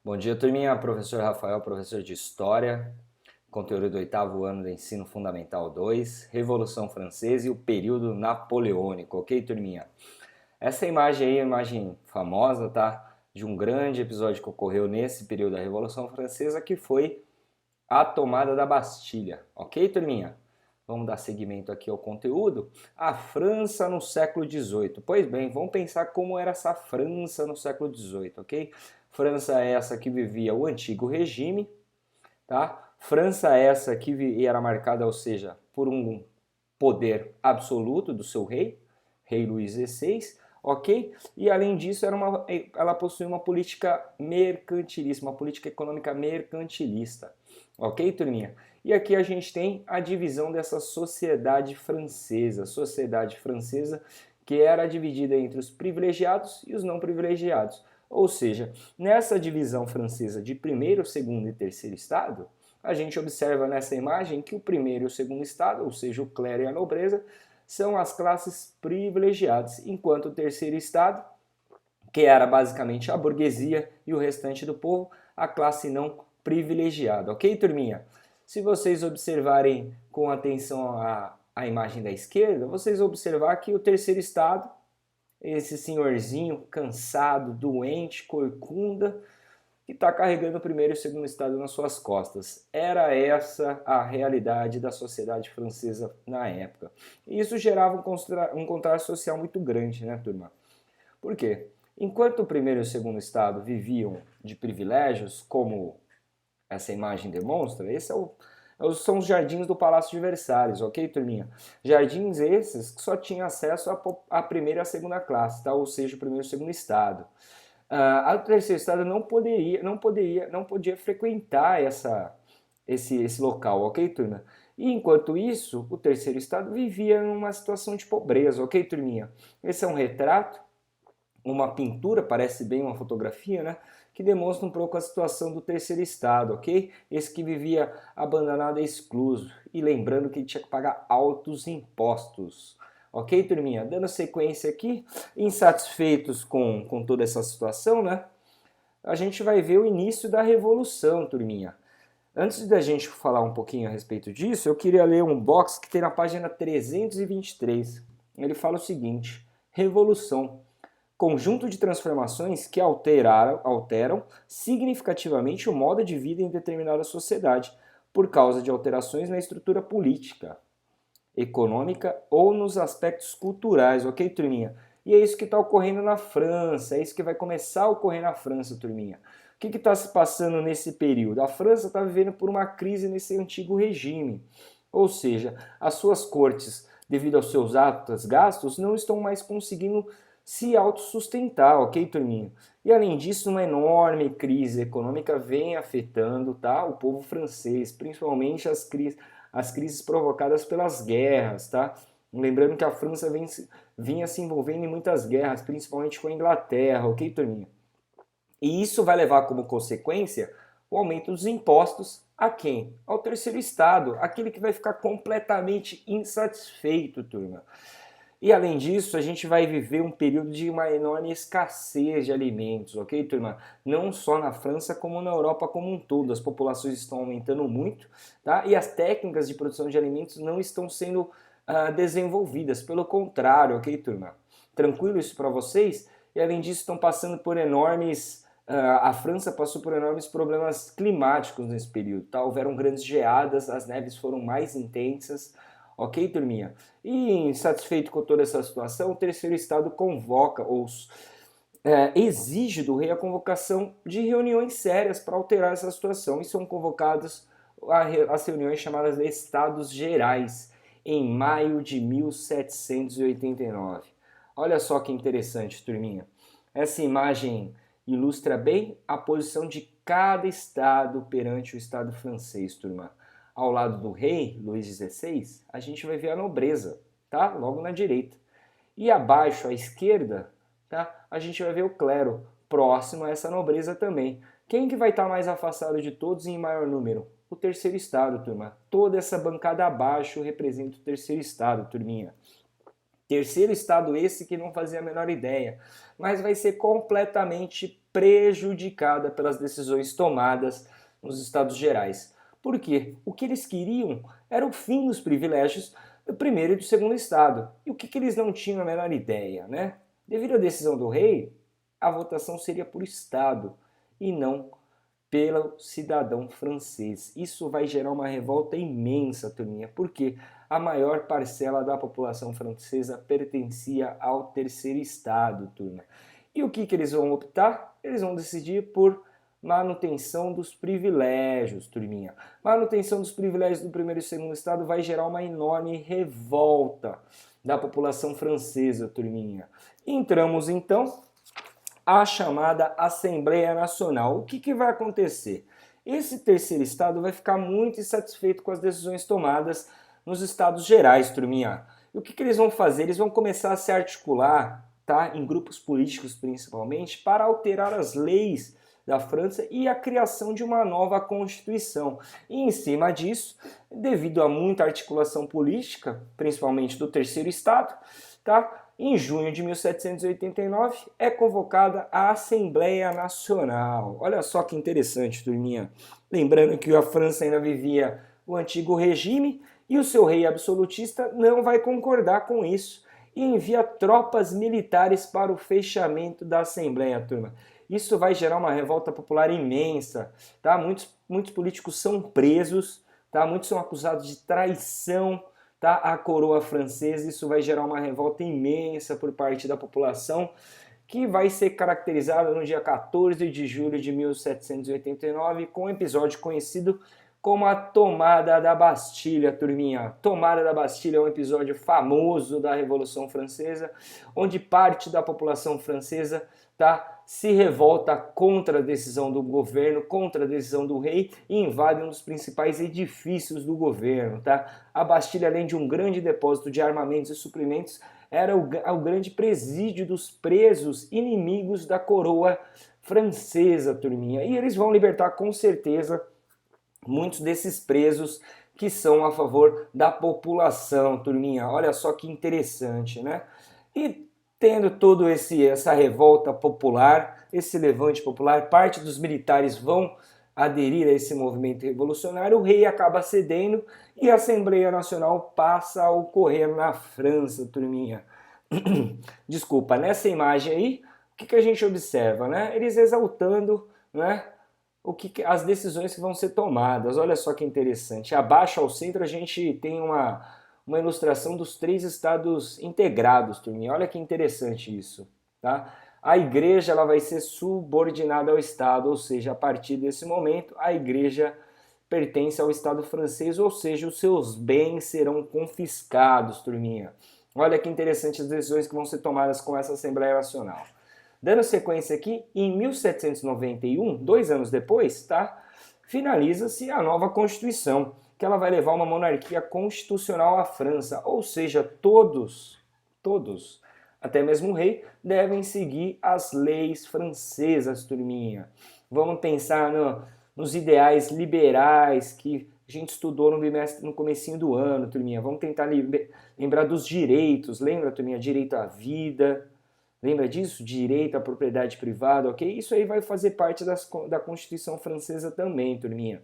Bom dia, turminha. Professor Rafael, professor de História, conteúdo do 8º ano do Ensino Fundamental 2, Revolução Francesa e o período napoleônico, ok, turminha? Essa imagem aí é uma imagem famosa, tá? De um grande episódio que ocorreu nesse período da Revolução Francesa, que foi a tomada da Bastilha, ok, turminha? Vamos dar seguimento aqui ao conteúdo. A França no século XVIII. Pois bem, vamos pensar como era essa França no século XVIII, ok? França essa que vivia o antigo regime, tá? França essa que era marcada, ou seja, por um poder absoluto do seu rei, rei Luís XVI, ok? E além disso, ela possuía uma política mercantilista, uma política econômica mercantilista, ok, turminha? E aqui a gente tem a divisão dessa sociedade francesa que era dividida entre os privilegiados e os não privilegiados. Ou seja, nessa divisão francesa de primeiro, segundo e terceiro estado, a gente observa nessa imagem que o primeiro e o segundo estado, ou seja, o clero e a nobreza, são as classes privilegiadas, enquanto o terceiro estado, que era basicamente a burguesia e o restante do povo, a classe não privilegiada. Ok, turminha? Se vocês observarem com atenção a imagem da esquerda, vocês vão observar que o terceiro estado, esse senhorzinho cansado, doente, corcunda, que está carregando o primeiro e o segundo estado nas suas costas. Era essa a realidade da sociedade francesa na época. E isso gerava um contraste social muito grande, né, turma? Por quê? Enquanto o primeiro e o segundo estado viviam de privilégios, como essa imagem demonstra, são os jardins do Palácio de Versalhes, ok, turminha? Jardins esses que só tinham acesso à primeira e à segunda classe, tá? Ou seja, o primeiro e o segundo estado. A terceiro estado não podia frequentar esse local, ok, turma? E enquanto isso, o terceiro estado vivia numa situação de pobreza, ok, turminha? Esse é um retrato, uma pintura, parece bem uma fotografia, né? Que demonstra um pouco a situação do terceiro estado, ok? Esse que vivia abandonado e excluso. E lembrando que ele tinha que pagar altos impostos. Ok, turminha? Dando sequência aqui, insatisfeitos com toda essa situação, né? A gente vai ver o início da Revolução, turminha. Antes da gente falar um pouquinho a respeito disso, eu queria ler um box que tem na página 323. Ele fala o seguinte: Revolução. Conjunto de transformações que alteram significativamente o modo de vida em determinada sociedade, por causa de alterações na estrutura política, econômica ou nos aspectos culturais, ok, turminha? E é isso que está ocorrendo na França, é isso que vai começar a ocorrer na França, turminha. O que está se passando nesse período? A França está vivendo por uma crise nesse antigo regime, ou seja, as suas cortes, devido aos seus altos gastos, não estão mais conseguindo se autossustentar, ok, turminha? E além disso, uma enorme crise econômica vem afetando, tá, o povo francês, principalmente as crises provocadas pelas guerras, tá? Lembrando que a França vinha se envolvendo em muitas guerras, principalmente com a Inglaterra, ok, turminha? E isso vai levar como consequência o aumento dos impostos a quem? Ao terceiro estado, aquele que vai ficar completamente insatisfeito, turma. E além disso, a gente vai viver um período de uma enorme escassez de alimentos, ok, turma? Não só na França, como na Europa como um todo. As populações estão aumentando muito, tá? E as técnicas de produção de alimentos não estão sendo desenvolvidas. Pelo contrário, ok, turma? Tranquilo isso para vocês? E além disso, estão passando por enormes. A França passou por enormes problemas climáticos nesse período, tá? Houveram grandes geadas, as neves foram mais intensas. Ok, turminha? E insatisfeito com toda essa situação, o terceiro estado convoca ou exige do rei a convocação de reuniões sérias para alterar essa situação. E são convocadas as reuniões chamadas de Estados Gerais em maio de 1789. Olha só que interessante, turminha. Essa imagem ilustra bem a posição de cada estado perante o estado francês, turma. Ao lado do rei, Luís XVI, a gente vai ver a nobreza, tá? Logo na direita. E abaixo, à esquerda, tá? A gente vai ver o clero, próximo a essa nobreza também. Quem que vai estar mais afastado de todos e em maior número? O terceiro estado, turma. Toda essa bancada abaixo representa o terceiro estado, turminha. Terceiro estado esse que não fazia a menor ideia, mas vai ser completamente prejudicada pelas decisões tomadas nos Estados Gerais. Por quê? O que eles queriam era o fim dos privilégios do primeiro e do segundo estado. E o que eles não tinham a menor ideia, né? Devido à decisão do rei, a votação seria por estado e não pelo cidadão francês. Isso vai gerar uma revolta imensa, turminha, porque a maior parcela da população francesa pertencia ao terceiro estado, turma. E o que eles vão optar? Eles vão decidir por manutenção dos privilégios, turminha. Manutenção dos privilégios do primeiro e segundo estado vai gerar uma enorme revolta da população francesa, turminha. Entramos então à chamada Assembleia Nacional. O que vai acontecer? Esse terceiro estado vai ficar muito insatisfeito com as decisões tomadas nos estados gerais, turminha. E o que eles vão fazer? Eles vão começar a se articular, tá, em grupos políticos principalmente, para alterar as leis da França e a criação de uma nova Constituição. E em cima disso, devido a muita articulação política, principalmente do terceiro estado, tá, em junho de 1789 é convocada a Assembleia Nacional. Olha só que interessante, turminha. Lembrando que a França ainda vivia o antigo regime e o seu rei absolutista não vai concordar com isso e envia tropas militares para o fechamento da Assembleia, turma. Isso vai gerar uma revolta popular imensa, tá? Muitos políticos são presos, tá? Muitos são acusados de traição, tá? A coroa francesa. Isso vai gerar uma revolta imensa por parte da população, que vai ser caracterizada no dia 14 de julho de 1789 com um episódio conhecido como a Tomada da Bastilha, turminha. A Tomada da Bastilha é um episódio famoso da Revolução Francesa, onde parte da população francesa, tá, se revolta contra a decisão do governo, contra a decisão do rei e invade um dos principais edifícios do governo, tá? A Bastilha, além de um grande depósito de armamentos e suprimentos, era o grande presídio dos presos inimigos da coroa francesa, turminha. E eles vão libertar com certeza muitos desses presos que são a favor da população, turminha. Olha só que interessante, né? E tendo toda essa revolta popular, esse levante popular, parte dos militares vão aderir a esse movimento revolucionário, o rei acaba cedendo e a Assembleia Nacional passa a ocorrer na França, turminha. Desculpa, nessa imagem aí, o que a gente observa, né? Eles exaltando, né, as decisões que vão ser tomadas. Olha só que interessante. Abaixo ao centro a gente tem uma ilustração dos 3 estados integrados, turminha. Olha que interessante isso, tá? A igreja ela vai ser subordinada ao Estado, ou seja, a partir desse momento a igreja pertence ao Estado francês, ou seja, os seus bens serão confiscados, turminha. Olha que interessante as decisões que vão ser tomadas com essa Assembleia Nacional. Dando sequência aqui, em 1791, 2 anos depois, tá, finaliza-se a nova Constituição, que ela vai levar uma monarquia constitucional à França, ou seja, todos, até mesmo o rei, devem seguir as leis francesas, turminha. Vamos pensar nos ideais liberais que a gente estudou no comecinho do ano, turminha. Vamos tentar lembrar dos direitos. Lembra, turminha? Direito à vida. Lembra disso? Direito à propriedade privada, ok? Isso aí vai fazer parte da Constituição Francesa também, turminha.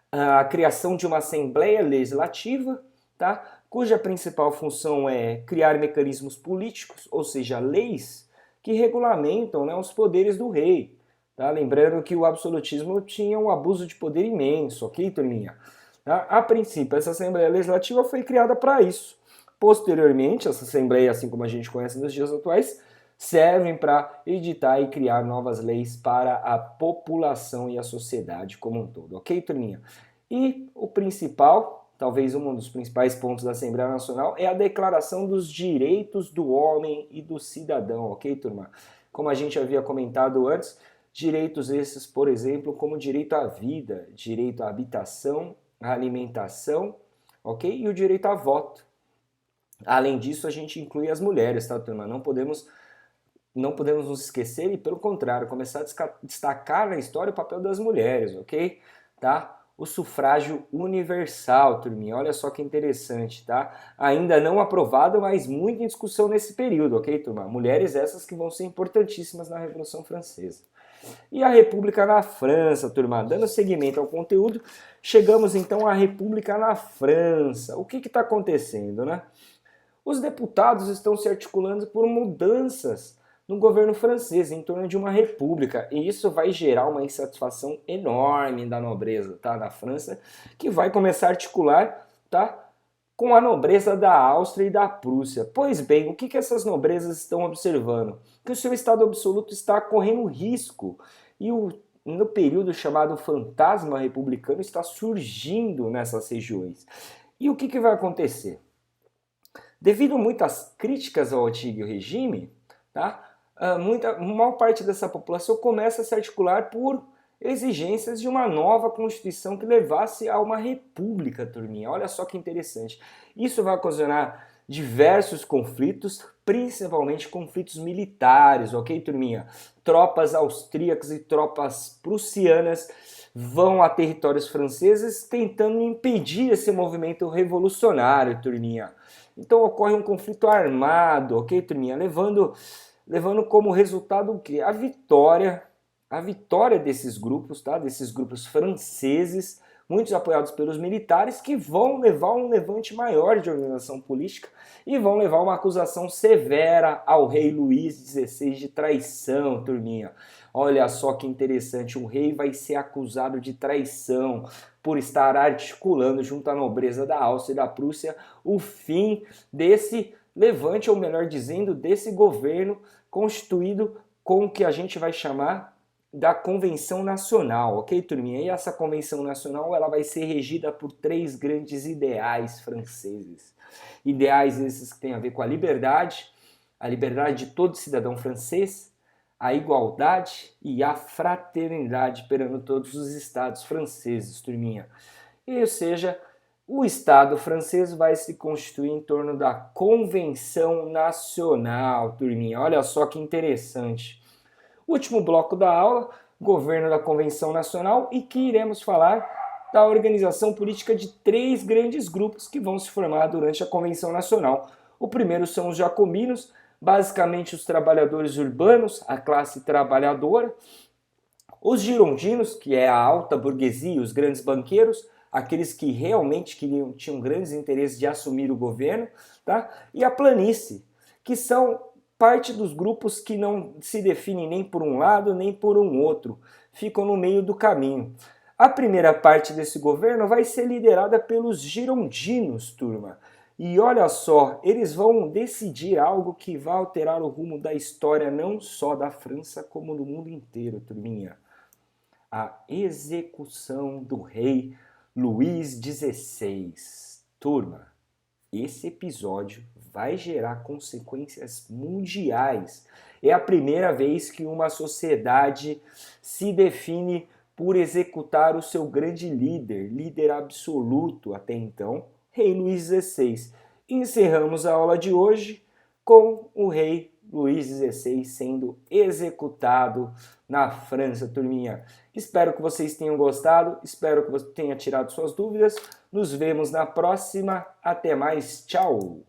A criação de uma Assembleia Legislativa, tá? Cuja principal função é criar mecanismos políticos, ou seja, leis que regulamentam, né, os poderes do rei. Tá? Lembrando que o absolutismo tinha um abuso de poder imenso, ok, turminha? Tá? A princípio, essa Assembleia Legislativa foi criada para isso. Posteriormente, essa Assembleia, assim como a gente conhece nos dias atuais, servem para editar e criar novas leis para a população e a sociedade como um todo, ok, turminha? E o principal, talvez um dos principais pontos da Assembleia Nacional, é a Declaração dos Direitos do Homem e do Cidadão, ok, turma? Como a gente havia comentado antes, direitos esses, por exemplo, como direito à vida, direito à habitação, à alimentação, ok? E o direito a voto. Além disso, a gente inclui as mulheres, tá, turma? Não podemos nos esquecer e, pelo contrário, começar a destacar na história o papel das mulheres, ok? Tá? o sufrágio universal, turminha. Olha só que interessante, tá? Ainda não aprovado, mas muito em discussão nesse período, ok, turma? Mulheres essas que vão ser importantíssimas na Revolução Francesa. E a República na França, turma. Dando seguimento ao conteúdo, chegamos então à República na França. O que está acontecendo, né? Os deputados estão se articulando por mudanças no governo francês em torno de uma república, e isso vai gerar uma insatisfação enorme da nobreza, tá, da França, que vai começar a articular, tá, com a nobreza da Áustria e da Prússia. Pois bem, o que essas nobrezas estão observando? Que o seu estado absoluto está correndo risco, e no período chamado fantasma republicano está surgindo nessas regiões. E o que vai acontecer? Devido a muitas críticas ao antigo regime, tá, maior parte dessa população começa a se articular por exigências de uma nova Constituição que levasse a uma república, turminha. Olha só que interessante. Isso vai ocasionar diversos conflitos, principalmente conflitos militares, ok, turminha? Tropas austríacas e tropas prussianas vão a territórios franceses tentando impedir esse movimento revolucionário, turminha. Então ocorre um conflito armado, ok, turminha? Levando como resultado o quê? A vitória desses grupos, tá? Desses grupos franceses, muitos apoiados pelos militares, que vão levar um levante maior de organização política e vão levar uma acusação severa ao rei Luís XVI de traição, turminha. Olha só que interessante, o rei vai ser acusado de traição por estar articulando junto à nobreza da Áustria e da Prússia o fim desse levante, ou melhor dizendo, desse governo constituído com o que a gente vai chamar da Convenção Nacional, ok, turminha? E essa Convenção Nacional ela vai ser regida por 3 grandes ideais franceses. Ideais esses que têm a ver com a liberdade de todo cidadão francês, a igualdade e a fraternidade perante todos os estados franceses, turminha. E, ou seja, o Estado francês vai se constituir em torno da Convenção Nacional, turminha. Olha só que interessante. Último bloco da aula, governo da Convenção Nacional, e que iremos falar da organização política de 3 grandes grupos que vão se formar durante a Convenção Nacional. O primeiro são os jacobinos, basicamente os trabalhadores urbanos, a classe trabalhadora. Os girondinos, que é a alta burguesia, os grandes banqueiros, aqueles que realmente tinham grandes interesses de assumir o governo, tá? E a planície, que são parte dos grupos que não se definem nem por um lado nem por um outro, ficam no meio do caminho. A primeira parte desse governo vai ser liderada pelos girondinos, turma. E olha só, eles vão decidir algo que vai alterar o rumo da história não só da França, como do mundo inteiro, turminha. A execução do rei Luís XVI. Turma, esse episódio vai gerar consequências mundiais. É a primeira vez que uma sociedade se define por executar o seu grande líder absoluto até então, rei Luís XVI. Encerramos a aula de hoje com o rei Luís XVI sendo executado na França, turminha. Espero que vocês tenham gostado, espero que você tenha tirado suas dúvidas. Nos vemos na próxima. Até mais, tchau!